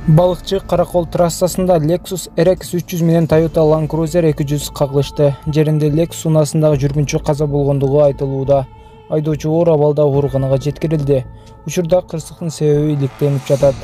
Балыкчы Каракол трассасында Lexus RX 300 менен Toyota Land Cruiser 200 кагылышты. Жеринде Lexus унаасындагы жүргүнчү каза болгондугу айтылууда. Айдоочу оор абалда ооруканага жеткирилди. Учурда кырсыктын себеби иликтенип жатат.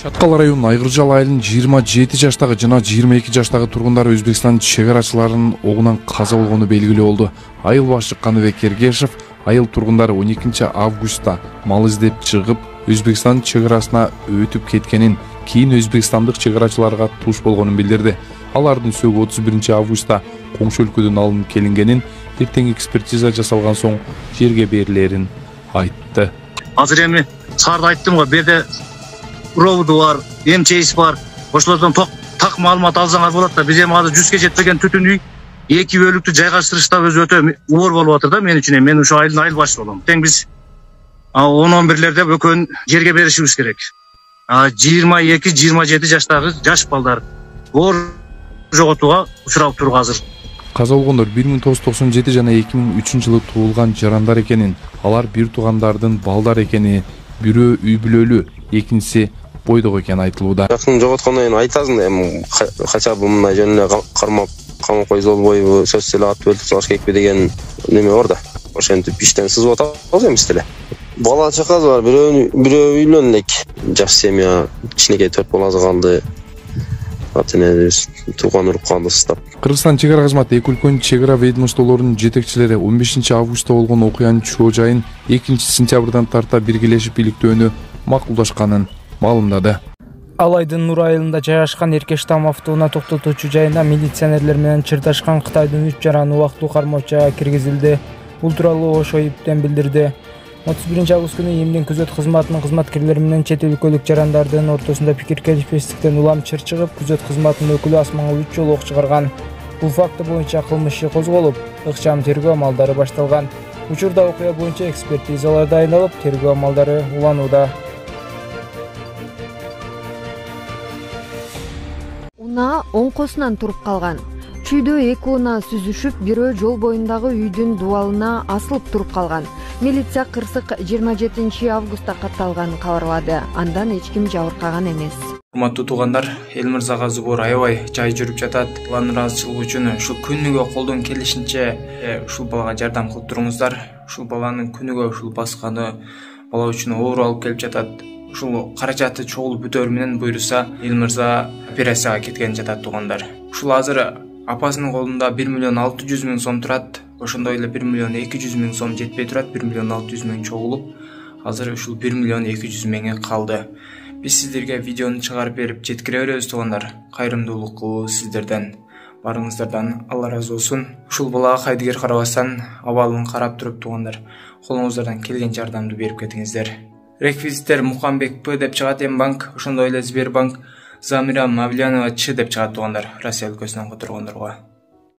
Чаткал районунун Айгыржал айылынын 27 жаштагы жана 22 жаштагы тургундары Өзбекстан чегарачыларынын огунан каза болгону белгилүү болду. Айыл башчы Каныбек Эргешев айыл тургундары 12 августта мал издеп чыгып, Өзбекстан чегарасына өтүп кеткенин, кийин өзбекстандык чегарачыларга туш болгонун билдирди. Алардын сөөгү 31 августта коңшу өлкөдөн алынып келингенин, эртең экспертиза жасалган соң жерге берилерин айтты. Азыр эми сарда айттым го, берде проводу бар, МЧС бар. Ошолордон так маалымат алсаңар болот да. Биз эми азыр 100ге жетпеген түтүн үй, 2 бөлүктү жайгаштырышта өзү өтө оор болуп атыр да мен үчүн. Мен ушу айылдын айыл башчысы болом. Тең биз 10-11лерде бөкөн жерге беришибиз керек. 22-27 жаштагы жаш балдар оор жоготууга учурап туруп азыр. Каза болгондор 1997 жана 2003 жылы туулган жарандар экенин, алар бир туугандардын балдар экени, бирөө үй бүлөлүү, экинчиси бойдок экени айтылууда. Жакын жоготкондон кийин айтасың да, эми кача бул мына жөнүнө камап кой болбойбу, сөзсүз эле ат өлтүрүп салыш керекпи деген неме бар да. Ошентип иштен сызып атабыз эми сиз деле. Бала чакасы бар, бирөө үйлөнүп элек. Жаш семья, кичинекей 4 баласы калды. Атенебиз тууган уруп калды стап. Кыргызстан чегара кызматы эки өлкөнүн чегара ведомстволорунун жетекчилери 15 августта болгон окуянын чоо жайын 2 сентябрдан тарта биргелешип иликтөөнү макулдашканын маалымдады. Ал айдын Нур айылында жайгашкан Эркештам автоунаа токтотуучу жайына милиционерлер менен чырдашкан Кытайдын 3 жараны убактылуу кармоочуга киргизилди. Бул тууралуу Ошо иптен билдирди. 31 август күнү эмнен күзөт кызматынын кызматкерлери менен чет өлкөлүк жарандардын ортосунда пикир келишпестиктен улам чыр чыгып, күзөт кызматынын өкүлү Асманга 3 жолу ок чыгарган. Бул факты боюнча кылмыш иши козголуп, ыкчам тергөө амалдары башталган. Учурда окуя боюнча экспертизалар дайындалып, тергөө амалдары уланууда. Унаа оңкосунан туруп калган. Чүйдө 2 унаа сүзүшүп, бирөө жол боюндагы үйдүн дубалына асылып туруп калган. Милиция кырсык 27 августта катталганын кабарлады. Андан эч ким жабыркаган эмес. Урматтуу туугандар, эл мырзага зубур аябай жай жүрүп жатат. Улардын ыраазычылыгы үчүн ушул күнүгө колдон келишинче ушул балага жардам кылып туруңуздар. Ушул баланын күнүгө ушул басканы бала үчүн оор алып келип жатат. Ушул каражаты чогулуп бүтөр менен буйруса, эл мырза операцияга кеткен жатат туугандар. Ушул азыр апасынын колунда 1.600.000 сом турат. Ошондой эле 1.200.000 сом жетпей турат. 1.600.000 чогулуп, азыр ушул 1.200.000 калды. Биз сиздерге видеону чыгарып берип жеткире беребиз туугандар. Кайрымдуулук сиздерден, барыңыздардан Алла разы болсун. Ушул балага кайдыгер карабастан абалын карап туруп туугандар, колуңуздардан келген жардамды берип кетиңиздер. Реквизиттер Мухамбек П деп чыгат М-банк, ошондой эле Сбербанк Замира Мавлянова Ч деп чыгат туугандар, Россия өлкөсүнөн которгондорго.